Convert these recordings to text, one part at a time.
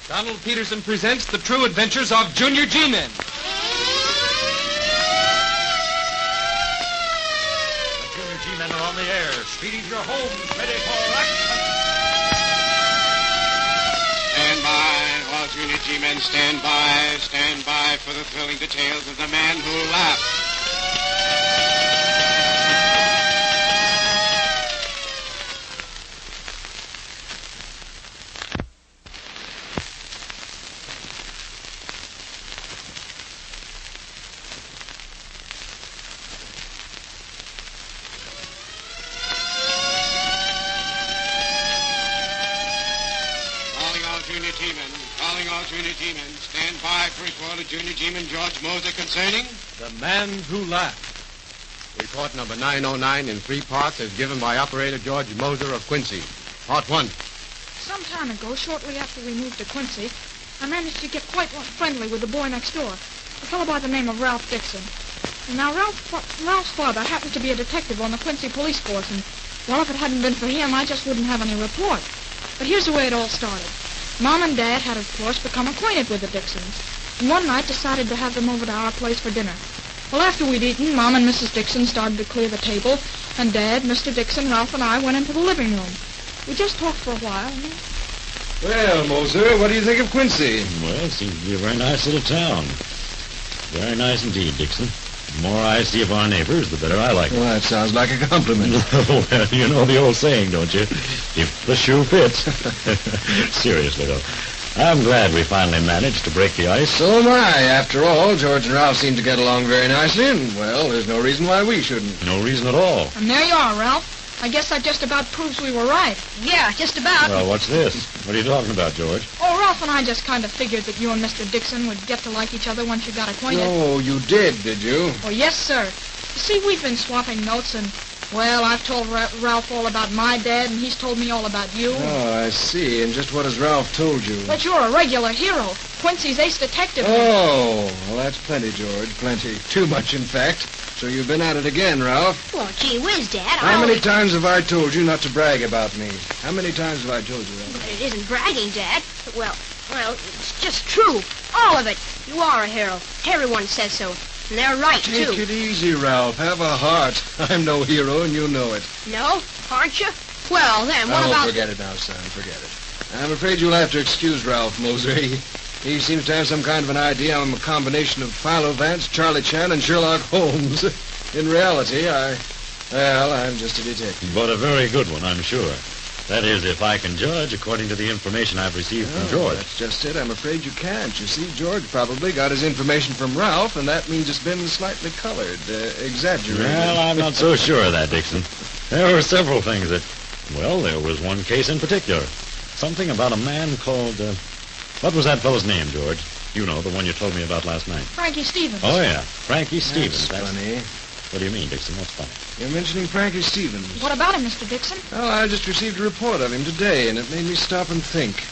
Donald Peterson presents The True Adventures of Junior G-Men. The Junior G-Men are on the air. Speedies your homes, ready for action. Stand by, all Junior G-Men, stand by. Stand by for the thrilling details of the man who laughed. Calling all Junior G-Men. Stand by for report of Junior G-Man George Moser concerning The Man Who Laughed. Report number 909 in 3 parts is given by Operator George Moser of Quincy. Part 1. Some time ago, shortly after we moved to Quincy, I managed to get quite friendly with the boy next door, a fellow by the name of Ralph Dixon. And now, Ralph's father happens to be a detective on the Quincy police force, and, well, if it hadn't been for him, I just wouldn't have any report. But here's the way it all started. Mom and Dad had, of course, become acquainted with the Dixons, and one night decided to have them over to our place for dinner. Well, after we'd eaten, Mom and Mrs. Dixon started to clear the table, and Dad, Mr. Dixon, Ralph, and I went into the living room. We just talked for a while. Well, Moser, what do you think of Quincy? Well, it seems to be a very nice little town. Very nice indeed, Dixon. The more I see of our neighbors, the better I like it. Well, that sounds like a compliment. Well, you know the old saying, don't you? If the shoe fits. Seriously, though, I'm glad we finally managed to break the ice. So am I. After all, George and Ralph seem to get along very nicely, and, well, there's no reason why we shouldn't. No reason at all. And there you are, Ralph. I guess that just about proves we were right. Yeah, just about. Well, what's this? What are you talking about, George? Oh, Ralph and I just kind of figured that you and Mr. Dixon would get to like each other once you got acquainted. Oh, you did you? Oh, yes, sir. You see, we've been swapping notes, and, well, I've told Ralph all about my dad, and he's told me all about you. Oh, I see. And just what has Ralph told you? That you're a regular hero. Quincy's ace detective. Oh, well, that's plenty, George. Plenty. Too much, in fact. So you've been at it again, Ralph. Well, gee whiz, Dad. How many times have I told you not to brag about me? How many times have I told you that? But it isn't bragging, Dad. Well, it's just true. All of it. You are a hero. Everyone says so. And they're right, too. Take it easy, Ralph. Have a heart. I'm no hero, and you know it. No? Aren't you? Well, then, what about... Forget it now, son. Forget it. I'm afraid you'll have to excuse Ralph Moser. He seems to have some kind of an idea I'm a combination of Philo Vance, Charlie Chan, and Sherlock Holmes. In reality, I'm just a detective. But a very good one, I'm sure. That is, if I can judge according to the information I've received from George. That's just it. I'm afraid you can't. You see, George probably got his information from Ralph, and that means it's been slightly colored, exaggerated. Well, I'm not so sure of that, Dixon. There were several things that... Well, there was one case in particular. Something about a man called... What was that fellow's name, George? You know, the one you told me about last night. Frankie Stevens. Oh, yeah. Frankie Stevens. That's funny. What do you mean, Dixon? What's funny? You're mentioning Frankie Stevens. What about him, Mr. Dixon? Oh, I just received a report of him today, and it made me stop and think.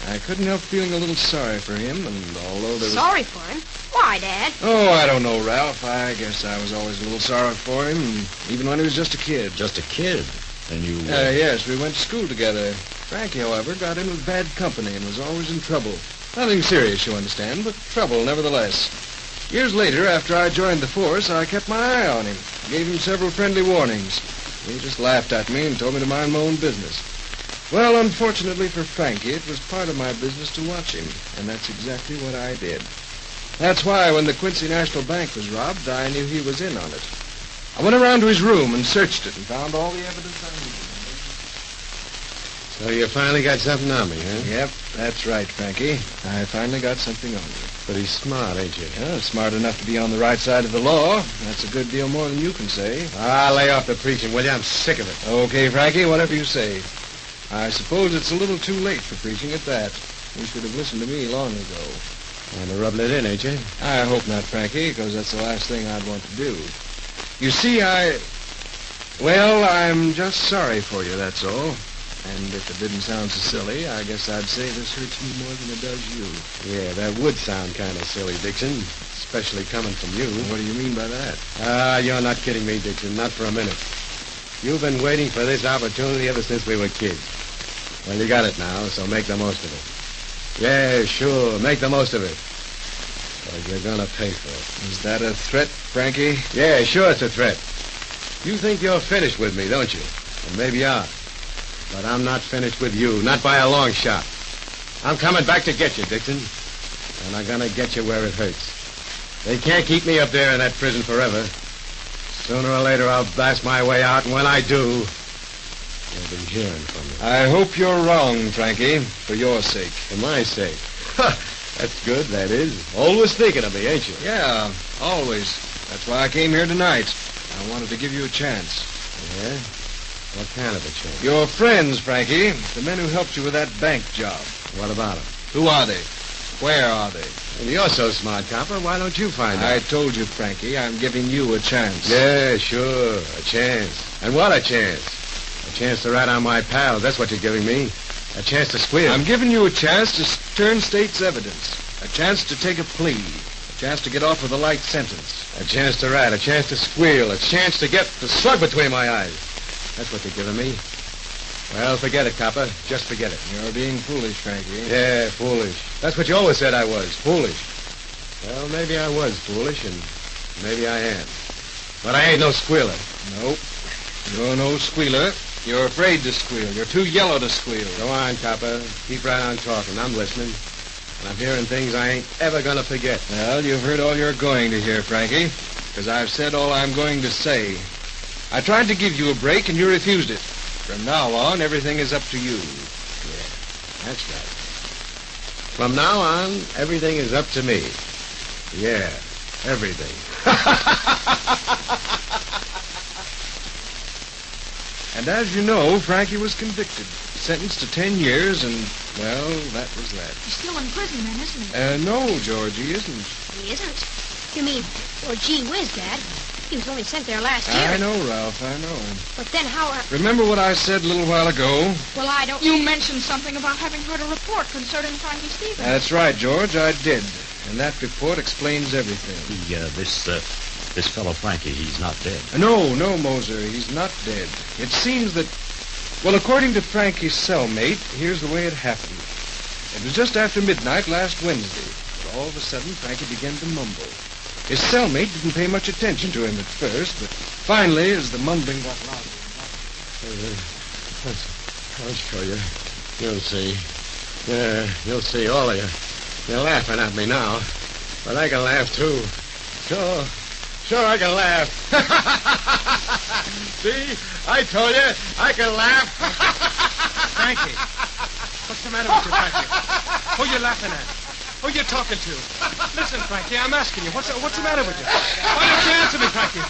I couldn't help feeling a little sorry for him, and although there was... Sorry for him? Why, Dad? Oh, I don't know, Ralph. I guess I was always a little sorry for him, even when he was just a kid. Just a kid? Then you... Yes, we went to school together. Frankie, however, got in with bad company and was always in trouble. Nothing serious, you understand, but trouble nevertheless. Years later, after I joined the force, I kept my eye on him. Gave him several friendly warnings. He just laughed at me and told me to mind my own business. Well, unfortunately for Frankie, it was part of my business to watch him, and that's exactly what I did. That's why when the Quincy National Bank was robbed, I knew he was in on it. I went around to his room and searched it and found all the evidence I needed. So you finally got something on me, huh? Yep, that's right, Frankie. I finally got something on you. Pretty smart, ain't you? Yeah, smart enough to be on the right side of the law. That's a good deal more than you can say. Lay off the preaching, will you? I'm sick of it. Okay, Frankie, whatever you say. I suppose it's a little too late for preaching at that. You should have listened to me long ago. Want to rub it in, ain't you? I hope not, Frankie, because that's the last thing I'd want to do. You see, Well, I'm just sorry for you, that's all. And if it didn't sound so silly, I guess I'd say this hurts me more than it does you. Yeah, that would sound kind of silly, Dixon. Especially coming from you. What do you mean by that? You're not kidding me, Dixon. Not for a minute. You've been waiting for this opportunity ever since we were kids. Well, you got it now, so make the most of it. Yeah, sure. Make the most of it. But you're gonna pay for it. Is that a threat, Frankie? Yeah, sure it's a threat. You think you're finished with me, don't you? And maybe you are. But I'm not finished with you, not by a long shot. I'm coming back to get you, Dixon. And I'm gonna get you where it hurts. They can't keep me up there in that prison forever. Sooner or later, I'll blast my way out, and when I do, you'll be hearing from me. I hope you're wrong, Frankie, for your sake. For my sake. That's good, that is. Always thinking of me, ain't you? Yeah, always. That's why I came here tonight. I wanted to give you a chance. Yeah? What kind of a chance? Your friends, Frankie, the men who helped you with that bank job. What about them? Who are they? Where are they? Well, you're so smart, Copper. Why don't you find out? I told you, Frankie, I'm giving you a chance. Yeah, sure. A chance. And what a chance. A chance to rat on my pals. That's what you're giving me. A chance to squeal. I'm giving you a chance to turn state's evidence. A chance to take a plea. A chance to get off with a light sentence. A chance to rat. A chance to squeal. A chance to get the slug between my eyes. That's what you're giving me. Well, forget it, Copper. Just forget it. You're being foolish, Frankie. Yeah, foolish. That's what you always said I was. Foolish. Well, maybe I was foolish, and maybe I am. But I ain't no squealer. Nope. You're no squealer. You're afraid to squeal. You're too yellow to squeal. Go on, Copper. Keep right on talking. I'm listening. And I'm hearing things I ain't ever gonna forget. Well, you've heard all you're going to hear, Frankie, because I've said all I'm going to say. I tried to give you a break, and you refused it. From now on, everything is up to you. Yeah, that's right. From now on, everything is up to me. Yeah, everything. And as you know, Frankie was convicted, sentenced to 10 years, and, well, that was that. He's still in prison then, isn't he? No, George, he isn't. He isn't. You mean, well, gee whiz, Dad. He was only sent there last year. I know, Ralph, I know. But then how... Remember what I said a little while ago? Well, I don't... You mentioned something about having heard a report concerning Frankie Stevens. That's right, George, I did. And that report explains everything. This fellow Frankie, he's not dead. No, Moser, he's not dead. It seems that... Well, according to Frankie's cellmate, here's the way it happened. It was just after midnight last Wednesday. But all of a sudden, Frankie began to mumble. His cellmate didn't pay much attention to him at first, but finally, as the mumbling got louder... I'll show you. You'll see. Yeah, you'll see, all of you. You're laughing at me now. But I can laugh, too. Sure, I can laugh. See? I told you, I can laugh. Frankie, what's the matter with you, Frankie? Who you laughing at? Who you talking to? Listen, Frankie, I'm asking you, what's the matter with you? Why don't you answer me, Frankie?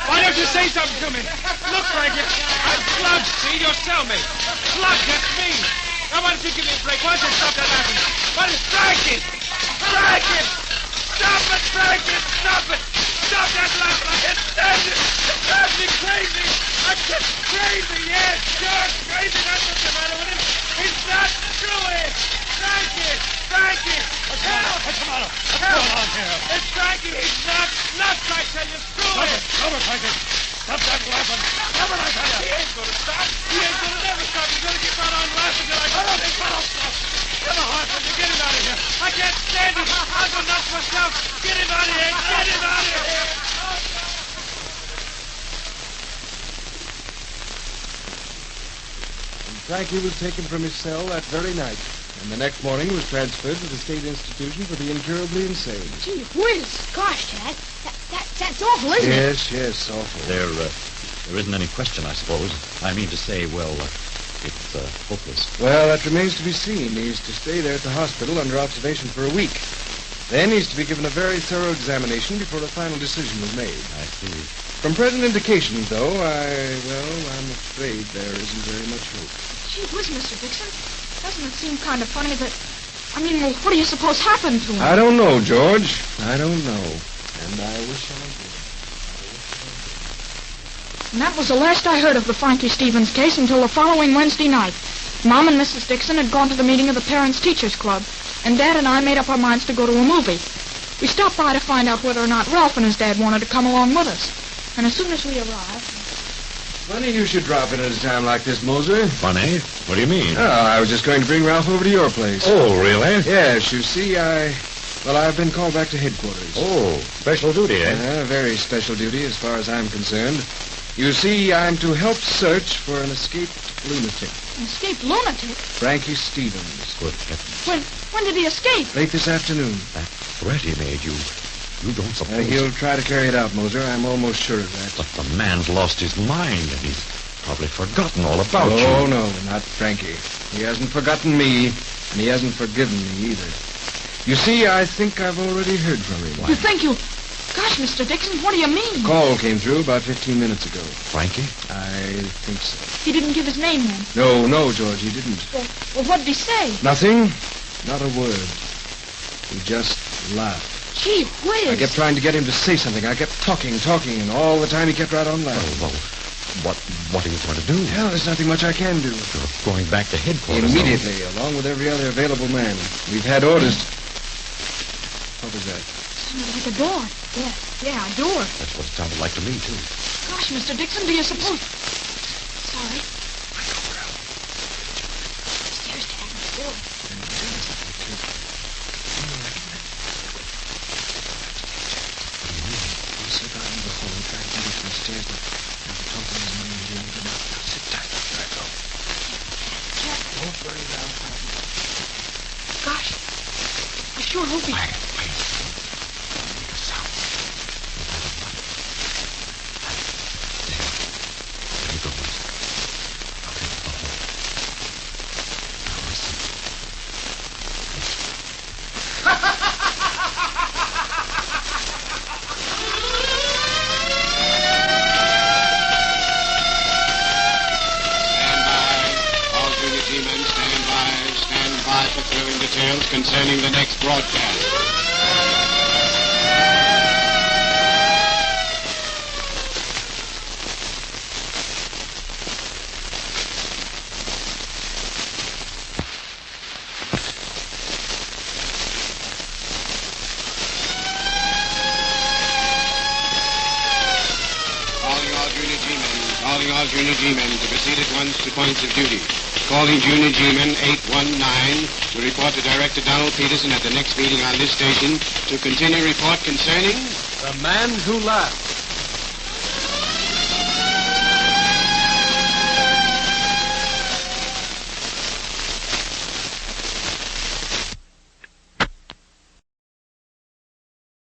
Why don't you say something to me? Look, Frankie, I'm Slug, see, your cellmate. Slug, that's me. Now, why don't you give me a break? Why don't you stop that laughing? Why don't you... Frankie! Frankie! Stop it, Frankie! Stop it! Stop that laughing! I can't stand it! It drives me crazy! I'm just crazy, yes! You're crazy! That's what's the matter with him! He's not screwy! Frankie! Frankie! What's the matter? What's going on here? It's Frankie! He's not nuts, I tell you! Screwy! Stop it, Frankie! Stop that laughing! Stop it, I tell you! He ain't gonna stop! He ain't gonna never stop! He's gonna keep right on laughing till I get him! Come on, Hartman, you get him out of here! I can't stand it! I'll go nuts myself! Get him out of here! Get him out of here! Frankie was taken from his cell that very night, and the next morning was transferred to the state institution for the incurably insane. Gee whiz. Gosh, Dad, that's awful, isn't it? Yes, awful. There isn't any question, I suppose. I mean to say, well, it's hopeless. Well, that remains to be seen. He's to stay there at the hospital under observation for a week. Then he's to be given a very thorough examination before a final decision is made. I see. From present indications, though, I'm afraid there isn't very much hope. Gee whiz, Mr. Dixon. Doesn't it seem kind of funny that... I mean, well, what do you suppose happened to him? I don't know, George. I don't know. And I wish I did. And that was the last I heard of the Frankie Stevens case until the following Wednesday night. Mom and Mrs. Dixon had gone to the meeting of the Parents' Teachers Club, and Dad and I made up our minds to go to a movie. We stopped by to find out whether or not Ralph and his dad wanted to come along with us. And as soon as we arrived... Funny you should drop in at a time like this, Moser. Funny? What do you mean? Oh, I was just going to bring Ralph over to your place. Oh, really? Yes, you see, I've been called back to headquarters. Oh, special duty, eh? Very special duty as far as I'm concerned. You see, I'm to help search for an escaped lunatic. An escaped lunatic? Frankie Stevens. Good heavens. When did he escape? Late this afternoon. That threat he made you. You don't suppose... He'll try to carry it out, Moser. I'm almost sure of that. But the man's lost his mind, and he's probably forgotten all about you. Oh, no, not Frankie. He hasn't forgotten me, and he hasn't forgiven me either. You see, I think I've already heard from him. You think you... Gosh, Mr. Dixon, what do you mean? A call came through about 15 minutes ago. Frankie? I think so. He didn't give his name then? No, George, he didn't. Well, what did he say? Nothing. Not a word. He just laughed. Gee whiz. I kept trying to get him to say something. I kept talking, and all the time he kept right on laughing. Well, what are you going to do? Well, there's nothing much I can do. You're going back to headquarters. Immediately, along with every other available man. We've had orders. What was that? Sounded like a door. Yeah, a door. That's what it sounded like to me, too. Gosh, Mr. Dixon, do you suppose... Sorry. Stairs to Adam's door. Gosh, I sure hope he... Wait. Concerning the next broadcast. Calling all Junior G-men to proceed at once to points of duty. Calling Junior G-men 819 to report to Director Donald Peterson at the next meeting on this station to continue report concerning... The man who laughed.